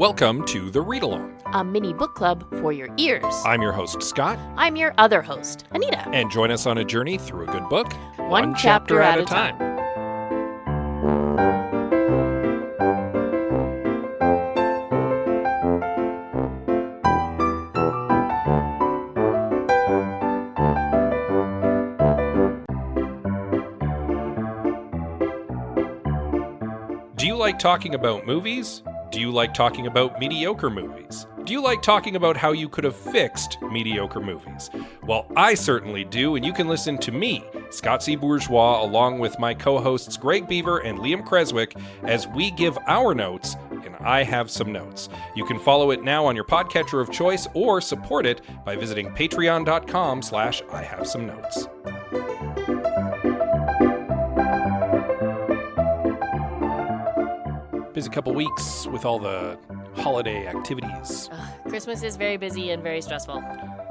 Welcome to The Read Along, a mini book club for your ears. I'm your host, Scott. I'm your other host, Anita. And join us on a journey through a good book, one chapter at a time. Do you like talking about movies? Do you like talking about mediocre movies? Do you like talking about how you could have fixed mediocre movies? Well, I certainly do, and you can listen to me, Scott C. Bourgeois, along with my co-hosts Greg Beaver and Liam Creswick, as we give our notes, and I have some notes. You can follow it now on your podcatcher of choice, or support it by visiting patreon.com/IHaveSomeNotes. Busy couple weeks with all the holiday activities. Christmas is very busy and very stressful.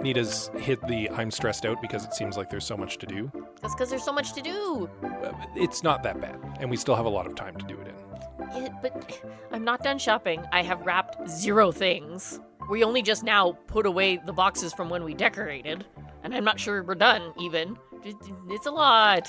Nita's hit the I'm stressed out because it seems like there's so much to do. That's because there's so much to do. It's not that bad, and we still have a lot of time to do it in. Yeah, but I'm not done shopping. I have wrapped 0 things. We only just now put away the boxes from when we decorated, and I'm not sure we're done, even. It's a lot.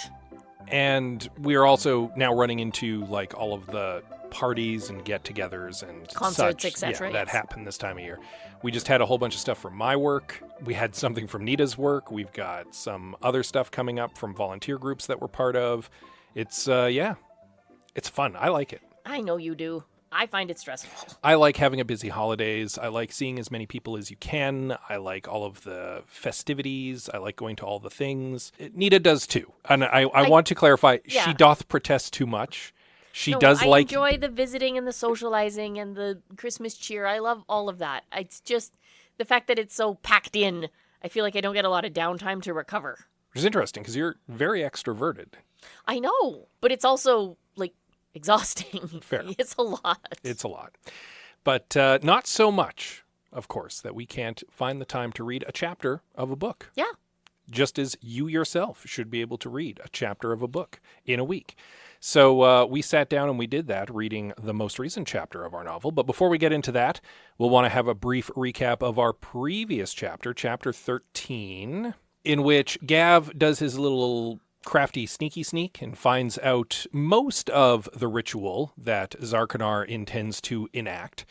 And we're also now running into, like, all of the parties and get-togethers and concerts, such, etc. that happen this time of year. We just had a whole bunch of stuff from my work. We had something from Nita's work. We've got some other stuff coming up from volunteer groups that we're part of. It's fun. I like it. I know you do. I find it stressful. I like having a busy holidays. I like seeing as many people as you can. I like all of the festivities. I like going to all the things. Nita does too. And I want to clarify, yeah. She doth protest too much. I enjoy the visiting and the socializing and the Christmas cheer. I love all of that. It's just the fact that it's so packed in. I feel like I don't get a lot of downtime to recover. Which is interesting because you're very extroverted. I know, but it's also like exhausting. Fair. It's a lot. It's a lot. But not so much, of course, that we can't find the time to read a chapter of a book. Yeah. Just as you yourself should be able to read a chapter of a book in a week. So we sat down and we did that, reading the most recent chapter of our novel. But before we get into that, we'll want to have a brief recap of our previous chapter, chapter 13, in which Gav does his little crafty sneaky sneak and finds out most of the ritual that Zarkanar intends to enact.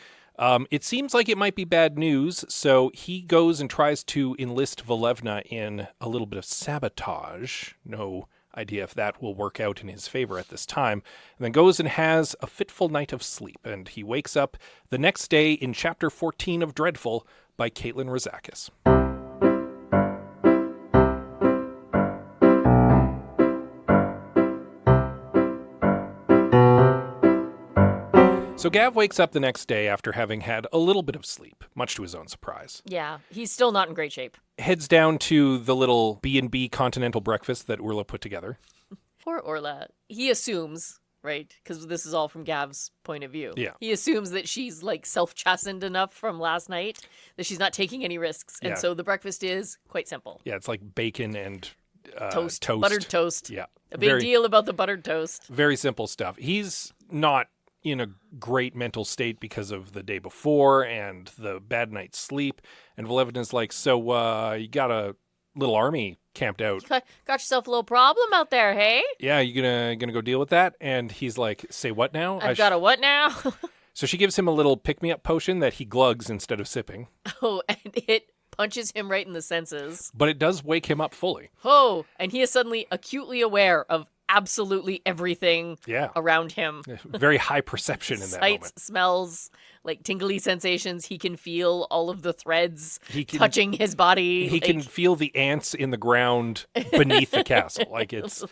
It seems like it might be bad news, so he goes and tries to enlist Volevna in a little bit of sabotage. No idea if that will work out in his favor at this time. And then goes and has a fitful night of sleep, and he wakes up the next day in Chapter 14 of Dreadful by Caitlin Rozakis. So Gav wakes up the next day after having had a little bit of sleep, much to his own surprise. Yeah, he's still not in great shape. Heads down to the little B&B Continental breakfast that Orla put together. Poor Orla. He assumes, right, because this is all from Gav's point of view. Yeah. He assumes that she's like self-chastened enough from last night that she's not taking any risks. And so the breakfast is quite simple. Yeah, it's like bacon and toast. Buttered toast. Yeah. A big deal about the buttered toast. Very simple stuff. He's not in a great mental state because of the day before and the bad night's sleep. And Volevna's like, so you got a little army camped out. Got yourself a little problem out there, hey? Yeah, you gonna go deal with that? And he's like, say what now? I've got a what now? So she gives him a little pick-me-up potion that he glugs instead of sipping. Oh, and it punches him right in the senses. But it does wake him up fully. Oh, and he is suddenly acutely aware of absolutely everything around him. Very high perception in that moment. Sights, smells, like tingly sensations. He can feel all of the threads touching his body. He can feel the ants in the ground beneath the castle. Like it's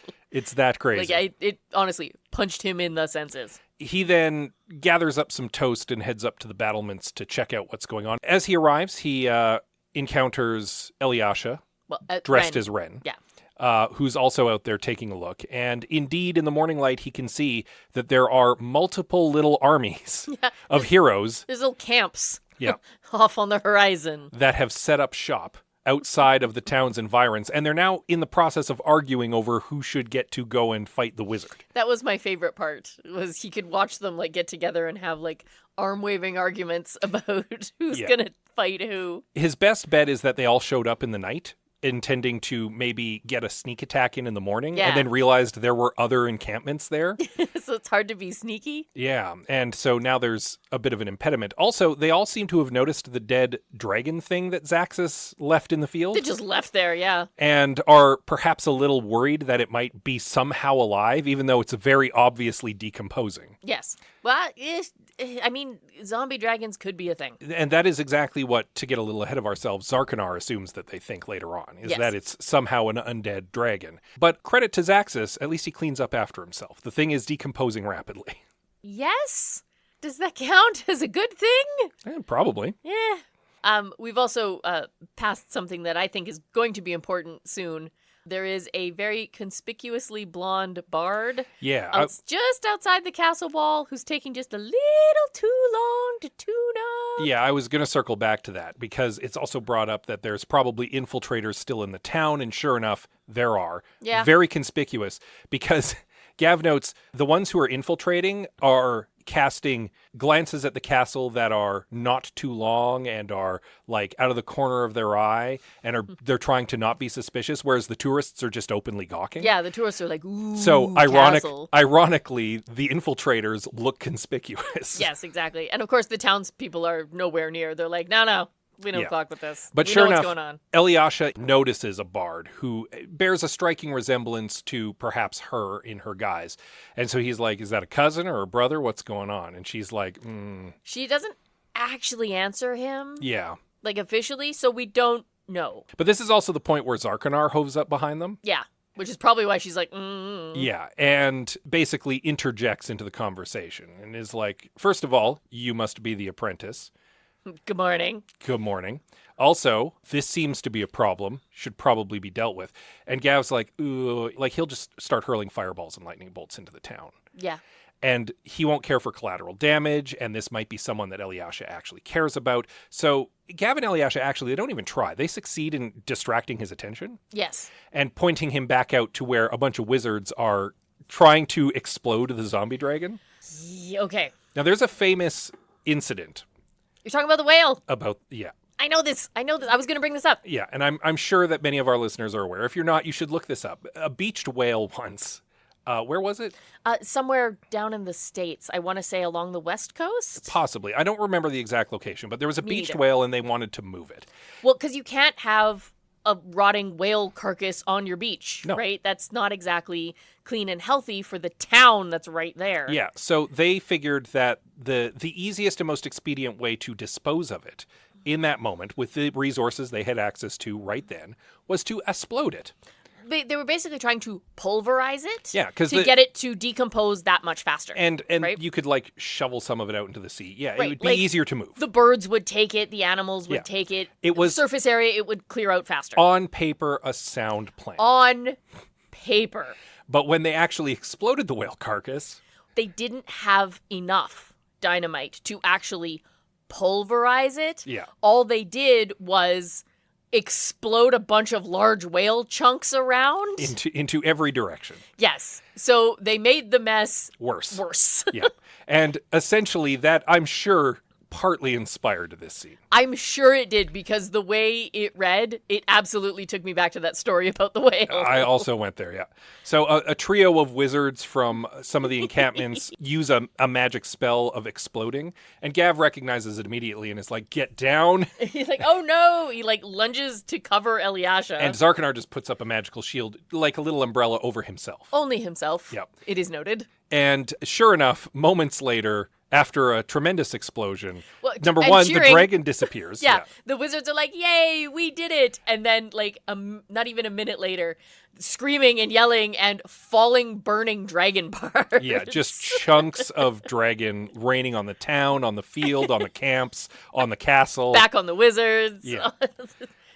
that crazy. Like it honestly punched him in the senses. He then gathers up some toast and heads up to the battlements to check out what's going on. As he arrives, he encounters Eliasha, dressed as Ren. Yeah. Who's also out there taking a look. And indeed, in the morning light, he can see that there are multiple little armies of heroes. There's little camps off on the horizon that have set up shop outside of the town's environs, and they're now in the process of arguing over who should get to go and fight the wizard. That was my favorite part, was he could watch them like get together and have like arm-waving arguments about who's going to fight who. His best bet is that they all showed up in the night, intending to maybe get a sneak attack in the morning, and then realized there were other encampments there. So it's hard to be sneaky. Yeah, and so now there's a bit of an impediment. Also, they all seem to have noticed the dead dragon thing that Zaxxas left in the field. They just left there, yeah. And are perhaps a little worried that it might be somehow alive, even though it's very obviously decomposing. Yes. Well, I mean, zombie dragons could be a thing. And that is exactly what, to get a little ahead of ourselves, Zarkanar assumes that they think later on, is that it's somehow an undead dragon. But credit to Zaxxas, at least he cleans up after himself. The thing is decomposing rapidly. Yes? Does that count as a good thing? Probably. Yeah. We've also passed something that I think is going to be important soon. There is a very conspicuously blonde bard just outside the castle wall who's taking just a little too long to tune up. Yeah, I was going to circle back to that because it's also brought up that there's probably infiltrators still in the town, and sure enough, there are. Yeah. Very conspicuous because Gav notes the ones who are infiltrating are casting glances at the castle that are not too long and are like out of the corner of their eye, and they're trying to not be suspicious, whereas the tourists are just openly gawking. Yeah, the tourists are like, ooh, so castle. Ironically, the infiltrators look conspicuous. Yes, exactly. And of course the townspeople are nowhere near. They're like, no, we don't fuck with this. But we sure know enough, what's going on. Elyasha notices a bard who bears a striking resemblance to perhaps her in her guise. And so he's like, is that a cousin or a brother? What's going on? And she's like, She doesn't actually answer him. Yeah. Like officially, so we don't know. But this is also the point where Zarkanar hoves up behind them. Yeah. Which is probably why she's like, Yeah, and basically interjects into the conversation and is like, first of all, you must be the apprentice. Good morning. Good morning. Also, this seems to be a problem, should probably be dealt with. And Gav's like, ooh, like he'll just start hurling fireballs and lightning bolts into the town. Yeah. And he won't care for collateral damage, and this might be someone that Elyasha actually cares about. So Gav and Elyasha actually, they don't even try. They succeed in distracting his attention. Yes. And pointing him back out to where a bunch of wizards are trying to explode the zombie dragon. Okay. Now, there's a famous incident. You're talking about the whale. I know this. I was going to bring this up. Yeah, and I'm sure that many of our listeners are aware. If you're not, you should look this up. A beached whale once. Where was it? Somewhere down in the States. I want to say along the West Coast. Possibly. I don't remember the exact location, but there was a beached whale and they wanted to move it. Well, because you can't have a rotting whale carcass on your beach, right? That's not exactly clean and healthy for the town that's right there. Yeah, so they figured that the easiest and most expedient way to dispose of it in that moment, with the resources they had access to right then, was to explode it. They were basically trying to pulverize it to get it to decompose that much faster. And right? you could like shovel some of it out into the sea. Yeah, right. It would be easier to move. The birds would take it, the animals would take it. It was surface area, it would clear out faster. On paper, a sound plan. On paper. But when they actually exploded the whale carcass, they didn't have enough dynamite to actually pulverize it. Yeah. All they did was explode a bunch of large whale chunks around into every direction. Yes. So they made the mess worse. Yeah. And essentially that, I'm sure, partly inspired this scene. I'm sure it did, because the way it read, it absolutely took me back to that story about the whale. I also went there, yeah. So a trio of wizards from some of the encampments use a magic spell of exploding, and Gav recognizes it immediately and is like, get down. He's like, oh no! He like lunges to cover Elyasha. And Zarkanar just puts up a magical shield, like a little umbrella over himself. Only himself. Yep. It is noted. And sure enough, moments later, after a tremendous explosion, number and one, cheering. The dragon disappears. Yeah, the wizards are like, yay, we did it. And then, like, not even a minute later, screaming and yelling and falling, burning dragon parts. Yeah, just chunks of dragon raining on the town, on the field, on the camps, on the castle. Back on the wizards. Yeah.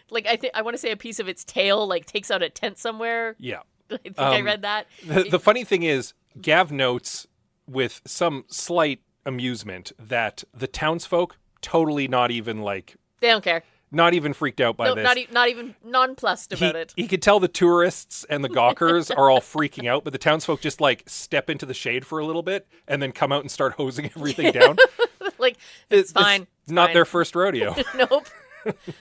Like, I want to say a piece of its tail, like, takes out a tent somewhere. Yeah. I think I read that. The funny thing is, Gav notes with some slight amusement that the townsfolk totally not even like... They don't care. Not even freaked out by No, this. not even nonplussed about it. He could tell the tourists and the gawkers are all freaking out, but the townsfolk just like step into the shade for a little bit and then come out and start hosing everything down. Like, it's fine. It's not fine. their first rodeo. Nope.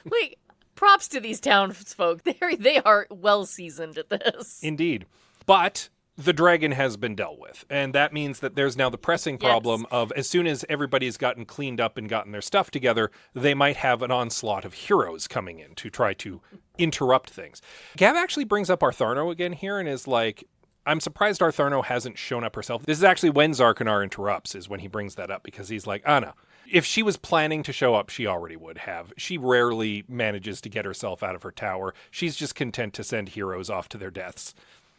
Like, props to these townsfolk. They are well seasoned at this. Indeed. But the dragon has been dealt with, and that means that there's now the pressing problem of as soon as everybody's gotten cleaned up and gotten their stuff together, they might have an onslaught of heroes coming in to try to interrupt things. Gav actually brings up Artharno again here and is like, I'm surprised Artharno hasn't shown up herself. This is actually when Zarkanar interrupts, is when he brings that up, because he's like, no. If she was planning to show up, she already would have. She rarely manages to get herself out of her tower. She's just content to send heroes off to their deaths.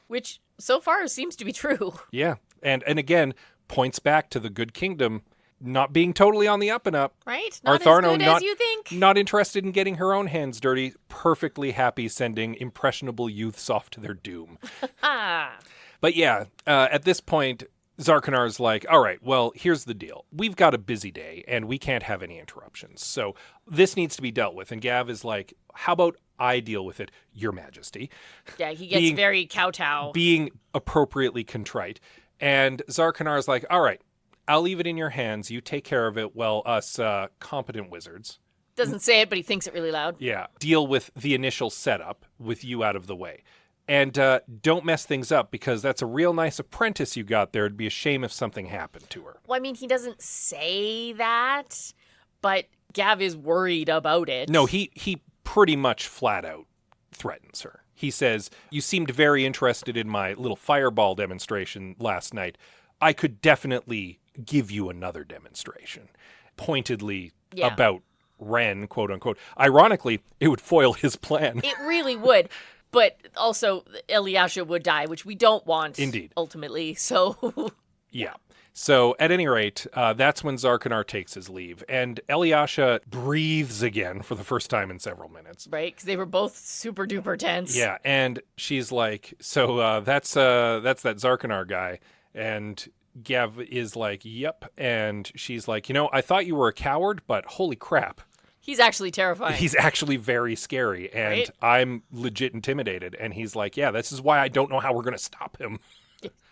Which, so far, seems to be true. Yeah. And again, points back to the good kingdom not being totally on the up and up. Right? Not Artharno, as good as you think. Not interested in getting her own hands dirty. Perfectly happy sending impressionable youths off to their doom. But yeah, at this point, Zarkanar's like, all right, well, here's the deal. We've got a busy day, and we can't have any interruptions. So this needs to be dealt with. And Gav is like, how about I deal with it, Your Majesty? Yeah, he gets very kowtow. Being appropriately contrite. And Zarkanar's like, all right, I'll leave it in your hands. You take care of it while us competent wizards. Doesn't say it, but he thinks it really loud. Yeah, deal with the initial setup with you out of the way. And don't mess things up, because that's a real nice apprentice you got there. It'd be a shame if something happened to her. Well, I mean, he doesn't say that, but Gav is worried about it. No, he pretty much flat out threatens her. He says, you seemed very interested in my little fireball demonstration last night. I could definitely give you another demonstration. Pointedly about Ren, quote unquote. Ironically, it would foil his plan. It really would. But also, Eliasha would die, which we don't want. Indeed. Ultimately, so... Yeah. So, at any rate, that's when Zarkanar takes his leave. And Eliasha breathes again for the first time in several minutes. Right, because they were both super duper tense. Yeah, and she's like, so that's that Zarkanar guy. And Gav is like, yep. And she's like, I thought you were a coward, but holy crap. He's actually terrifying. He's actually very scary, and right? I'm legit intimidated. And he's like, yeah, this is why I don't know how we're going to stop him.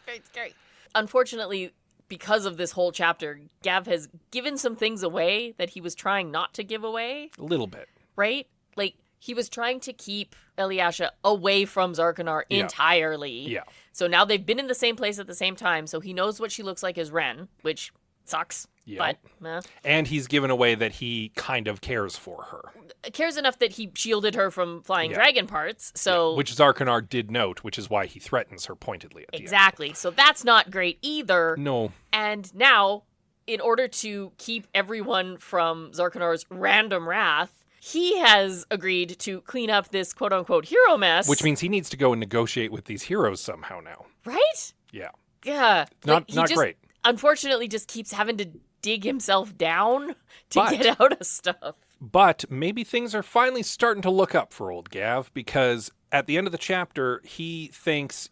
Very scary. Unfortunately, because of this whole chapter, Gav has given some things away that he was trying not to give away. A little bit. Right? Like, he was trying to keep Eliasha away from Zarkanar entirely. Yeah. So now they've been in the same place at the same time, so he knows what she looks like as Ren, which sucks. Yeah. But, and he's given away that he kind of cares for her. Cares enough that he shielded her from flying dragon parts, so... Yeah. Which Zarkanar did note, which is why he threatens her pointedly at the end. Exactly. So that's not great either. No. And now, in order to keep everyone from Zarkanar's random wrath, he has agreed to clean up this quote-unquote hero mess. Which means he needs to go and negotiate with these heroes somehow now. Right? Yeah. Yeah. Not great. Unfortunately, just keeps having to dig himself down to get out of stuff. But maybe things are finally starting to look up for old Gav, because at the end of the chapter, he thinks,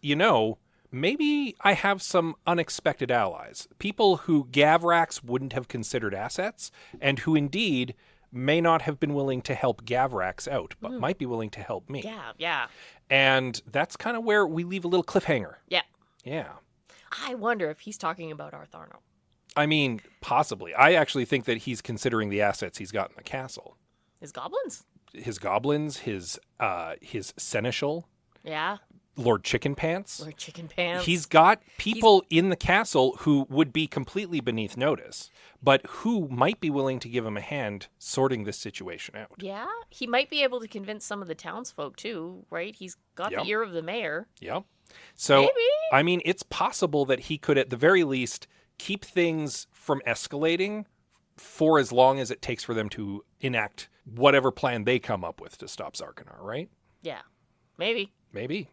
maybe I have some unexpected allies. People who Gavrax wouldn't have considered assets, and who indeed may not have been willing to help Gavrax out, but might be willing to help me. Yeah. And that's kind of where we leave a little cliffhanger. Yeah. Yeah. I wonder if he's talking about Artharno. I mean, possibly. I actually think that he's considering the assets he's got in the castle. His goblins? His goblins, his seneschal. Yeah. Lord Chicken Pants. Lord Chicken Pants. He's got people in the castle who would be completely beneath notice, but who might be willing to give him a hand sorting this situation out. Yeah. He might be able to convince some of the townsfolk too, right? He's got the ear of the mayor. Yep. So, maybe. I mean, it's possible that he could, at the very least, keep things from escalating for as long as it takes for them to enact whatever plan they come up with to stop Zarkanar, right? Yeah. Maybe. Maybe.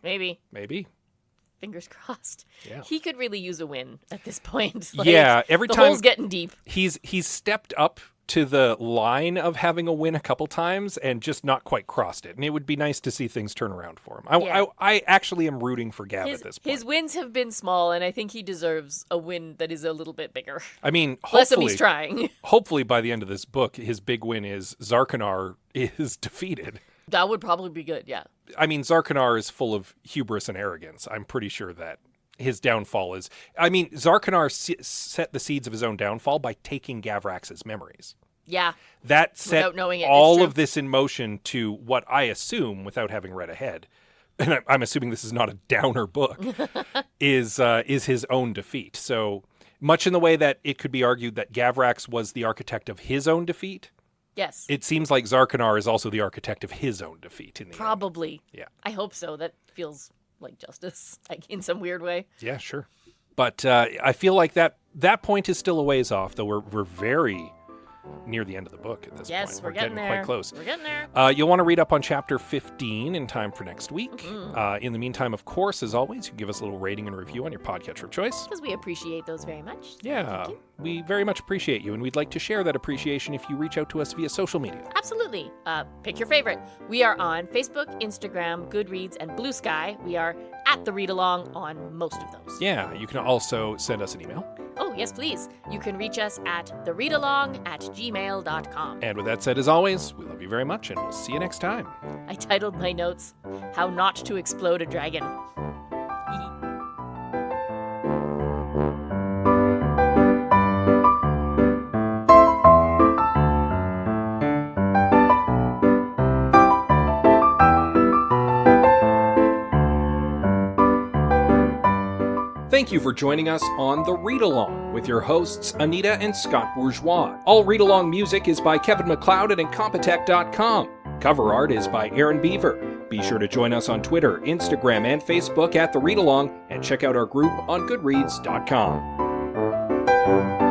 Fingers crossed. Yeah. He could really use a win at this point. Every time the hole's getting deep. He's stepped up to the line of having a win a couple times and just not quite crossed it. And it would be nice to see things turn around for him. I actually am rooting for Gav at this point. His wins have been small, and I think he deserves a win that is a little bit bigger. I mean, Bless him, he's trying. Hopefully by the end of this book, his big win is Zarkanar is defeated. That would probably be good, yeah. I mean, Zarkanar is full of hubris and arrogance. I'm pretty sure that his downfall is... I mean, Zarkanar set the seeds of his own downfall by taking Gavrax's memories. Yeah. That set all of this in motion to what I assume, without having read ahead, and I'm assuming this is not a downer book, is his own defeat. So much in the way that it could be argued that Gavrax was the architect of his own defeat, yes, it seems like Zarkanar is also the architect of his own defeat in the Probably. end. Yeah. I hope so. That feels like justice, like in some weird way. Yeah, sure. But I feel like that point is still a ways off, though we're very near the end of the book at this point. Yes, we're getting there. Quite close. We're getting there. You'll want to read up on chapter 15 in time for next week. In the meantime, of course, as always, you can give us a little rating and review on your podcatcher of choice. Because we appreciate those very much. Yeah, we very much appreciate you, and we'd like to share that appreciation if you reach out to us via social media. Absolutely. Pick your favorite. We are on Facebook, Instagram, Goodreads, and Blue Sky. We are at The Read Along on most of those. Yeah, you can also send us an email. Oh, yes, please. You can reach us at thereadalong@gmail.com. And with that said, as always, we love you very much, and we'll see you next time. I titled my notes, How Not to Explode a Dragon. Thank you for joining us on The Read Along with your hosts, Anita and Scott Bourgeois. All Read Along music is by Kevin MacLeod at Incompetech.com. Cover art is by Aaron Beaver. Be sure to join us on Twitter, Instagram, and Facebook at The Read Along, and check out our group on Goodreads.com.